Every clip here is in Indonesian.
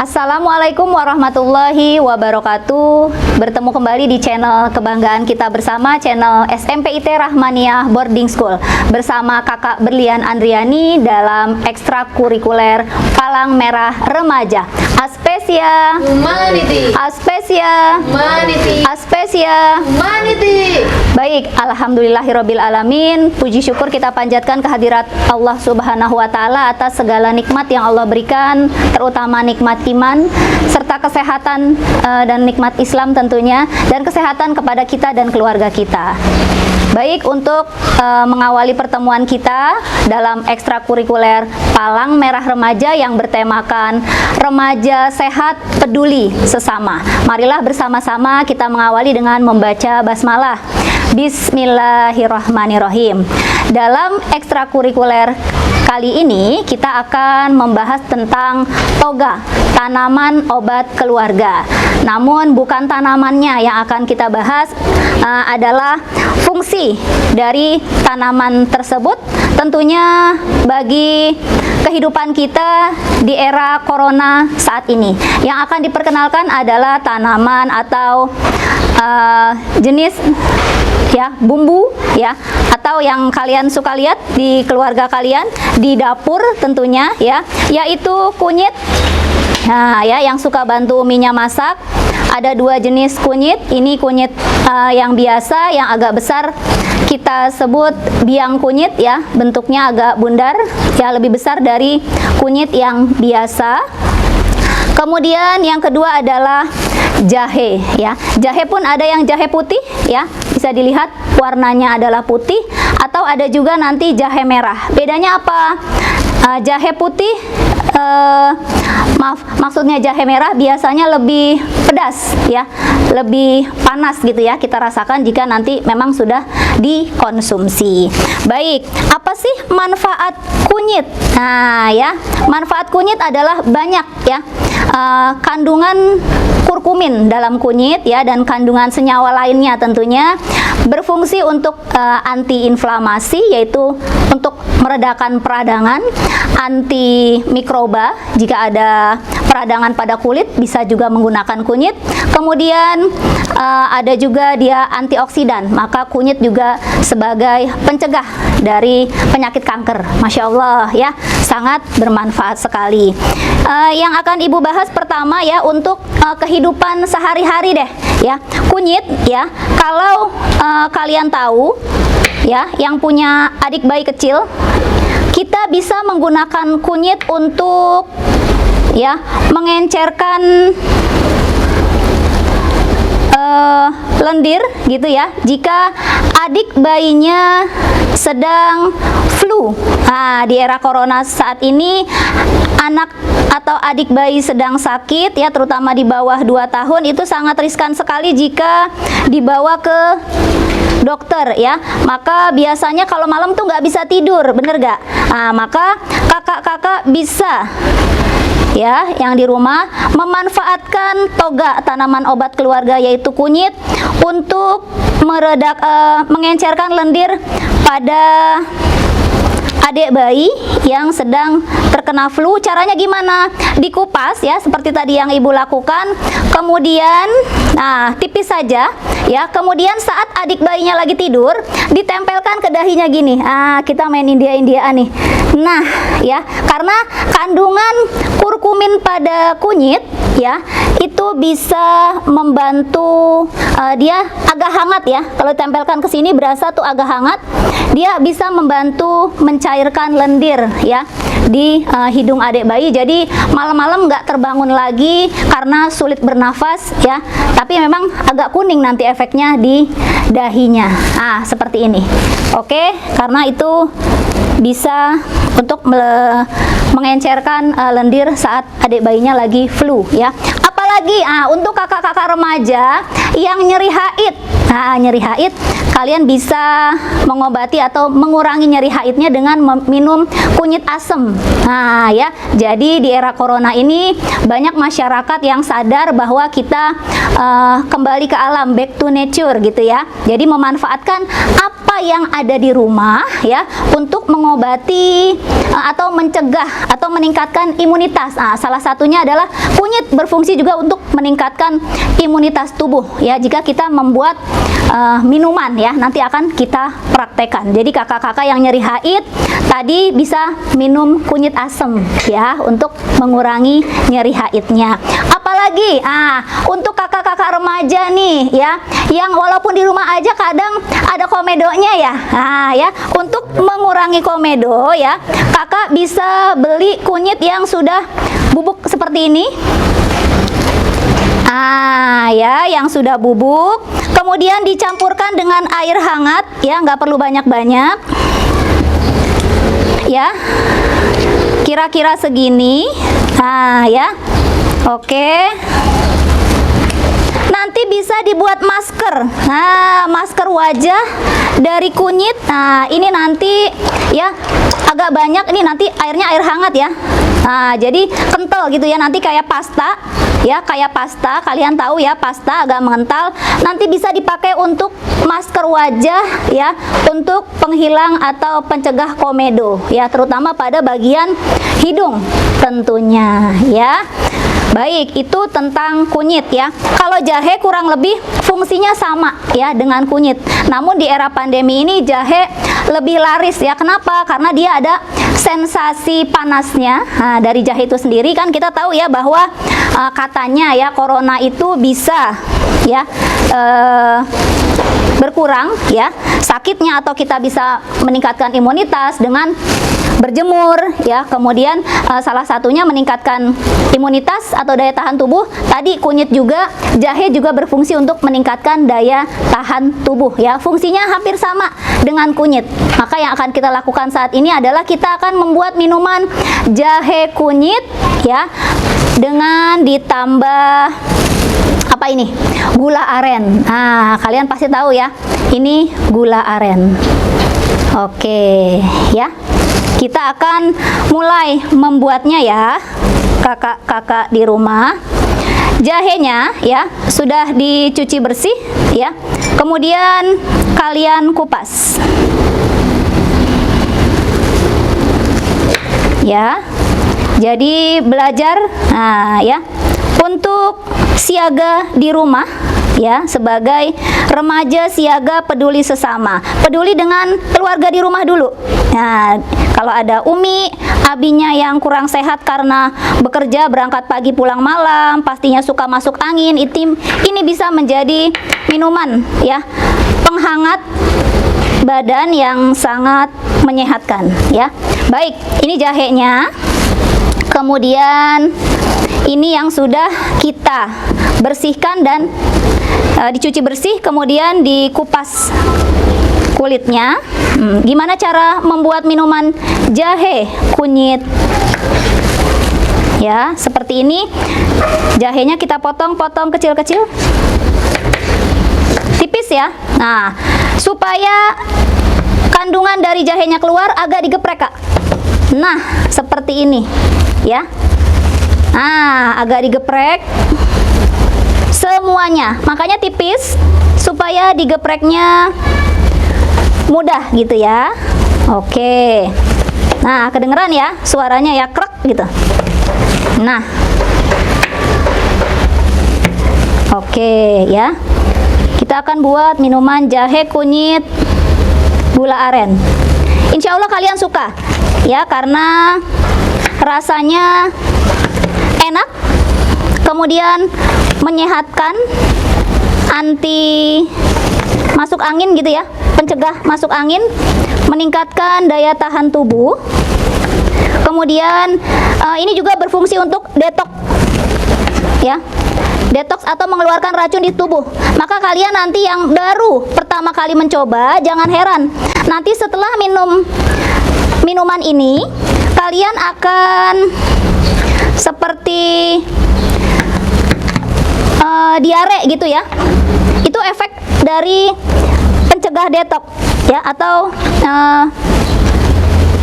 Assalamualaikum warahmatullahi wabarakatuh. Bertemu kembali di channel kebanggaan kita bersama, channel SMPIT Rahmaniyah Boarding School, bersama Kakak Berlian Andriani dalam ekstrakurikuler Palang Merah Remaja. Aspesia Humanity. Aspesia Humanity. Aspesia Humanity. Baik, alhamdulillahirabbil alamin. Puji syukur kita panjatkan kehadirat Allah Subhanahu wa taala atas segala nikmat yang Allah berikan, terutama nikmat iman serta kesehatan dan nikmat Islam tentunya, dan kesehatan kepada kita dan keluarga kita. Baik, untuk mengawali pertemuan kita dalam ekstrakurikuler Palang Merah Remaja yang bertemakan Remaja Sehat Peduli Sesama. Marilah bersama-sama kita mengawali dengan membaca basmalah. Bismillahirrahmanirrahim. Dalam ekstrakurikuler kali ini kita akan membahas tentang toga, tanaman obat keluarga. Namun bukan tanamannya yang akan kita bahas, adalah fungsi dari tanaman tersebut tentunya bagi kehidupan kita di era corona saat ini. Yang akan diperkenalkan adalah tanaman atau jenis ya bumbu ya, atau yang kalian suka lihat di keluarga kalian di dapur tentunya ya, yaitu kunyit. Nah ya, yang suka bantu uminya masak. Ada dua jenis kunyit. Ini kunyit yang biasa, yang agak besar kita sebut biang kunyit ya, bentuknya agak bundar ya, lebih besar dari kunyit yang biasa. Kemudian yang kedua adalah jahe ya. Jahe pun ada yang jahe putih ya, bisa dilihat warnanya adalah putih, atau ada juga nanti jahe merah. Bedanya apa? Jahe putih, maksudnya jahe merah biasanya lebih pedas ya, lebih panas gitu ya, kita rasakan jika nanti memang sudah dikonsumsi. Baik, apa sih manfaat kunyit? Nah ya, manfaat kunyit adalah banyak ya. Kandungan kurkumin dalam kunyit ya, dan kandungan senyawa lainnya tentunya berfungsi untuk anti-inflamasi, yaitu untuk meredakan peradangan, anti mikroba jika ada peradangan pada kulit bisa juga menggunakan kunyit. Kemudian ada juga dia antioksidan, maka kunyit juga sebagai pencegah dari penyakit kanker. Masya Allah ya, sangat bermanfaat sekali. Yang akan Ibu bahas pertama ya, untuk kehidupan sehari-hari deh ya, kunyit ya. Kalau kalian tahu ya, yang punya adik bayi kecil, kita bisa menggunakan kunyit untuk ya mengencerkan lendir gitu ya, jika adik bayinya sedang flu. Nah, di era corona saat ini, anak atau adik bayi sedang sakit ya, terutama di bawah 2 tahun, itu sangat riskan sekali jika dibawa ke dokter ya. Maka biasanya kalau malam tuh nggak bisa tidur, bener gak? Nah, maka kakak-kakak bisa ya, yang di rumah memanfaatkan toga, tanaman obat keluarga yaitu kunyit, untuk mengencerkan lendir pada adik bayi yang sedang terkena flu. Caranya gimana? Dikupas ya, seperti tadi yang Ibu lakukan. Kemudian, nah tipis saja ya. Kemudian saat adik bayinya lagi tidur, ditempelkan ke dahinya gini. Kita main India-Indiaan nih. Nah ya, karena kandungan kurkumin pada kunyit ya, itu bisa membantu, dia agak hangat ya. Kalau ditempelkan ke sini berasa tuh agak hangat. Dia bisa membantu mencairkan lendir ya di hidung adik bayi. Jadi malam-malam nggak terbangun lagi karena sulit bernafas ya. Tapi memang agak kuning nanti efeknya di dahinya. Seperti ini. Oke, karena itu bisa untuk mengencerkan lendir saat adik bayinya lagi flu ya. Apalagi untuk kakak-kakak remaja yang nyeri haid. Nyeri haid, kalian bisa mengobati atau mengurangi nyeri haidnya dengan minum kunyit asem. Ya, jadi di era corona ini banyak masyarakat yang sadar bahwa kita kembali ke alam, back to nature gitu ya. Jadi memanfaatkan apa apa yang ada di rumah ya untuk mengobati atau mencegah atau meningkatkan imunitas. Nah, salah satunya adalah kunyit berfungsi juga untuk meningkatkan imunitas tubuh ya. Jika kita membuat minuman ya, nanti akan kita praktekkan. Jadi kakak-kakak yang nyeri haid tadi bisa minum kunyit asem ya untuk mengurangi nyeri haidnya. Apalagi untuk kakak-kakak remaja nih ya, yang walaupun di rumah aja kadang ada komedonya ya. Ya, untuk mengurangi komedo ya, kakak bisa beli kunyit yang sudah bubuk seperti ini. Ya, yang sudah bubuk, kemudian dicampurkan dengan air hangat ya, nggak perlu banyak-banyak ya, kira-kira segini. Ya, oke. Nanti bisa dibuat masker. Masker wajah dari kunyit. Ini nanti ya agak banyak, ini nanti airnya air hangat ya. Jadi kental gitu ya, nanti kayak pasta ya, kayak pasta. Kalian tahu ya, pasta agak mengental. Nanti bisa dipakai untuk masker wajah ya, untuk penghilang atau pencegah komedo ya, terutama pada bagian hidung tentunya ya. Baik, itu tentang kunyit ya. Kalau jahe kurang lebih fungsinya sama ya dengan kunyit. Namun di era pandemi ini jahe lebih laris ya. Kenapa? Karena dia ada sensasi panasnya. Dari jahe itu sendiri kan kita tahu ya bahwa katanya ya corona itu bisa ya berkurang ya sakitnya, atau kita bisa meningkatkan imunitas dengan berjemur ya. Kemudian salah satunya meningkatkan imunitas atau daya tahan tubuh. Tadi kunyit juga, jahe juga berfungsi untuk meningkatkan daya tahan tubuh ya. Fungsinya hampir sama dengan kunyit. Maka yang akan kita lakukan saat ini adalah kita akan membuat minuman jahe kunyit ya, dengan ditambah apa ini? Gula aren. Kalian pasti tahu ya, ini gula aren. Oke ya, kita akan mulai membuatnya ya, kakak-kakak di rumah. Jahenya ya sudah dicuci bersih ya, kemudian kalian kupas ya. Jadi belajar ya untuk siaga di rumah ya, sebagai remaja siaga peduli sesama, peduli dengan keluarga di rumah dulu. Nah, kalau ada umi, abinya yang kurang sehat karena bekerja berangkat pagi pulang malam, pastinya suka masuk angin, ini bisa menjadi minuman ya, penghangat badan yang sangat menyehatkan ya. Baik, ini jahenya. Kemudian ini yang sudah kita bersihkan dan dicuci bersih, kemudian dikupas kulitnya. Gimana cara membuat minuman jahe kunyit? Ya, seperti ini. Jahenya kita potong-potong kecil-kecil, tipis ya. Nah, supaya kandungan dari jahenya keluar, agak digeprek, Kak. Nah, seperti ini ya. Agak digeprek semuanya, makanya tipis supaya digepreknya mudah gitu ya. Oke. Nah, kedengeran ya suaranya ya, krek gitu. Nah, oke ya. Kita akan buat minuman jahe kunyit gula aren. Insya Allah kalian suka ya, karena rasanya enak, kemudian menyehatkan, anti masuk angin gitu ya, pencegah masuk angin, meningkatkan daya tahan tubuh. Kemudian ini juga berfungsi untuk detox ya, detox atau mengeluarkan racun di tubuh. Maka kalian nanti yang baru pertama kali mencoba, jangan heran, nanti setelah minum minuman ini kalian akan seperti diare gitu ya. Itu efek dari pencegah detox ya, atau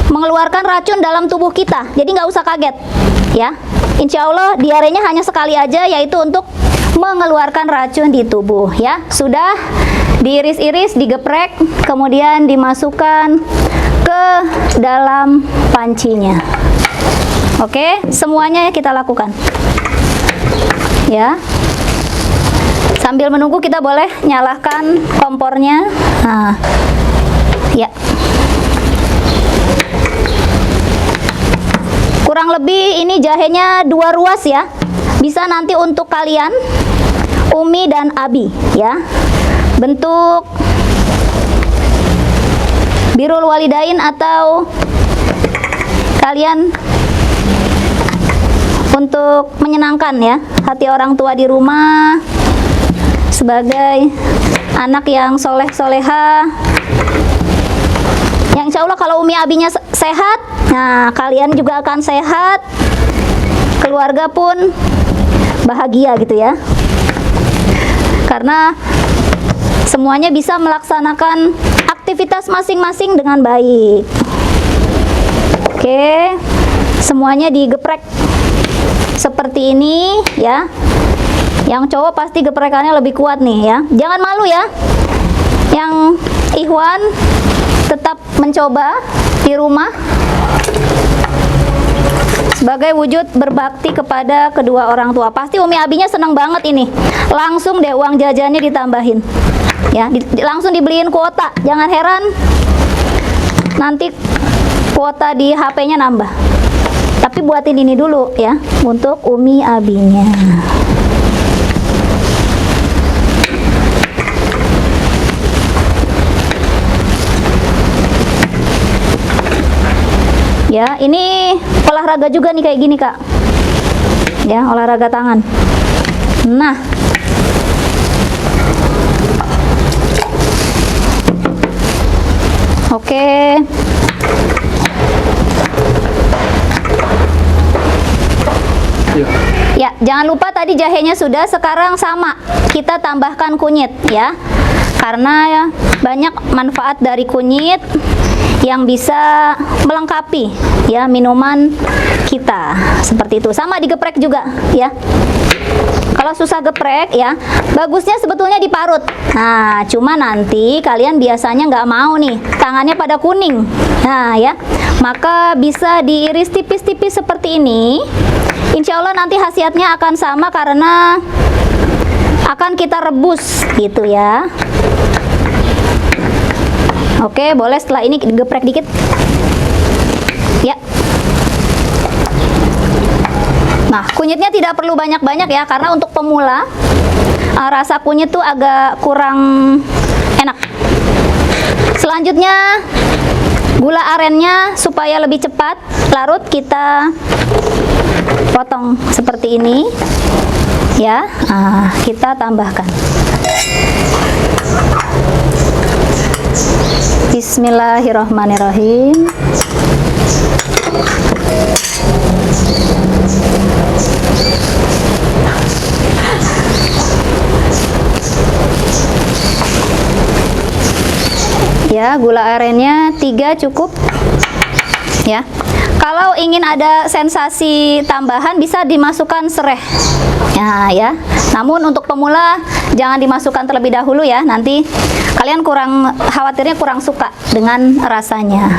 mengeluarkan racun dalam tubuh kita. Jadi nggak usah kaget ya. Insya Allah diarenya hanya sekali aja, yaitu untuk mengeluarkan racun di tubuh ya. Sudah diiris-iris, digeprek, kemudian dimasukkan ke dalam pancinya. Oke, semuanya kita lakukan. Ya. Sambil menunggu kita boleh nyalakan kompornya. Nah, ya. Kurang lebih ini jahenya 2 ruas ya. Bisa nanti untuk kalian Umi dan Abi ya. Bentuk birrul walidain atau kalian untuk menyenangkan ya hati orang tua di rumah sebagai anak yang soleh-soleha, yang insya Allah kalau Umi Abinya sehat, nah kalian juga akan sehat, keluarga pun bahagia gitu ya, karena semuanya bisa melaksanakan aktivitas masing-masing dengan baik. Oke, semuanya digeprek seperti ini ya. Yang cowok pasti geprekannya lebih kuat nih ya. Jangan malu ya. Yang ikhwan tetap mencoba di rumah sebagai wujud berbakti kepada kedua orang tua. Pasti Umi Abinya senang banget ini. Langsung deh uang jajannya ditambahin. Ya, langsung dibeliin kuota. Jangan heran nanti kuota di HP-nya nambah. Tapi buatin ini dulu ya untuk Umi Abinya. Ya, ini olahraga juga nih kayak gini, Kak. Ya, olahraga tangan. Nah. Oke. Ya, jangan lupa tadi jahenya sudah, sekarang sama. Kita tambahkan kunyit ya. Karena ya, banyak manfaat dari kunyit yang bisa melengkapi ya minuman kita seperti itu. Sama digeprek juga ya. Kalau susah geprek ya, bagusnya sebetulnya diparut. Nah, cuma nanti kalian biasanya nggak mau nih, tangannya pada kuning. Nah ya, maka bisa diiris tipis-tipis seperti ini. Insya Allah nanti khasiatnya akan sama karena akan kita rebus gitu ya. Oke, boleh setelah ini digeprek dikit. Ya. Nah, kunyitnya tidak perlu banyak-banyak ya, karena untuk pemula rasa kunyit tuh agak kurang enak. Selanjutnya gula arennya supaya lebih cepat larut kita potong seperti ini. Ya, kita tambahkan. Bismillahirrahmanirrahim. Ya, gula arennya 3 cukup. Ya. Kalau ingin ada sensasi tambahan bisa dimasukkan sereh. Nah, ya. Namun untuk pemula jangan dimasukkan terlebih dahulu ya. Nanti kalian khawatirnya kurang suka dengan rasanya.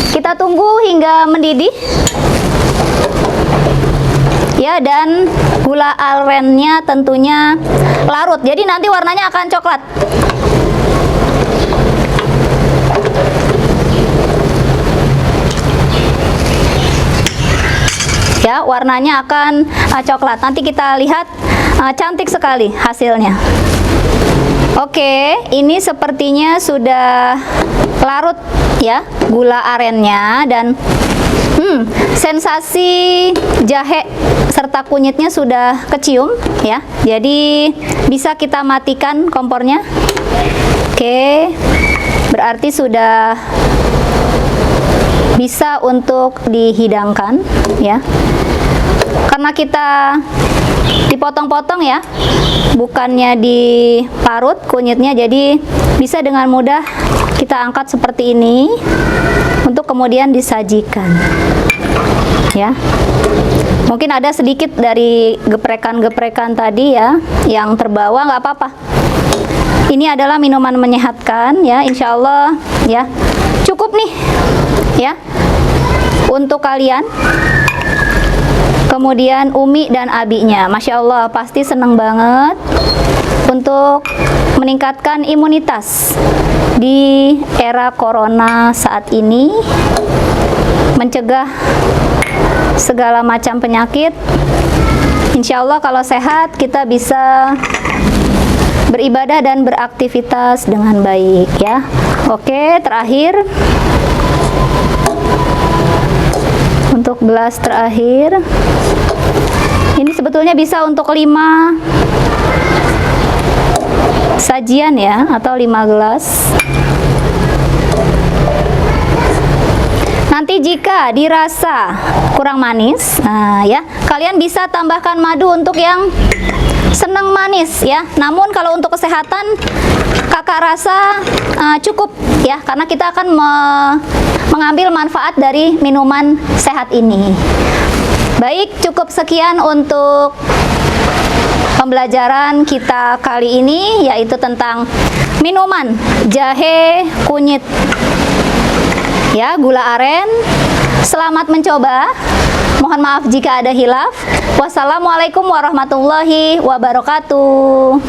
Kita tunggu hingga mendidih. Ya, dan gula arennya tentunya larut. Jadi nanti warnanya akan coklat. Ya, warnanya akan coklat. Nanti kita lihat cantik sekali hasilnya. Oke, ini sepertinya sudah larut ya gula arennya, dan sensasi jahe serta kunyitnya sudah kecium ya. Jadi bisa kita matikan kompornya. Oke, berarti sudah bisa untuk dihidangkan ya. Karena kita dipotong-potong ya, bukannya diparut kunyitnya, jadi bisa dengan mudah kita angkat seperti ini untuk kemudian disajikan ya. Mungkin ada sedikit dari geprekan-geprekan tadi ya yang terbawa, nggak apa-apa. Ini adalah minuman menyehatkan ya, insya Allah ya. Cukup nih ya untuk kalian. Kemudian Umi dan Abinya, Masya Allah pasti seneng banget untuk meningkatkan imunitas di era corona saat ini, mencegah segala macam penyakit. Insya Allah kalau sehat kita bisa beribadah dan beraktivitas dengan baik ya. Oke, terakhir untuk gelas terakhir ini sebetulnya bisa untuk 5 sajian ya, atau 5 gelas. Nanti jika dirasa kurang manis, nah ya, kalian bisa tambahkan madu untuk yang senang manis ya. Namun kalau untuk kesehatan kakak rasa cukup ya, karena kita akan mengambil manfaat dari minuman sehat ini. Baik, cukup sekian untuk pembelajaran kita kali ini, yaitu tentang minuman jahe kunyit ya, gula aren. Selamat mencoba. Mohon maaf jika ada hilaf. Wassalamualaikum warahmatullahi wabarakatuh.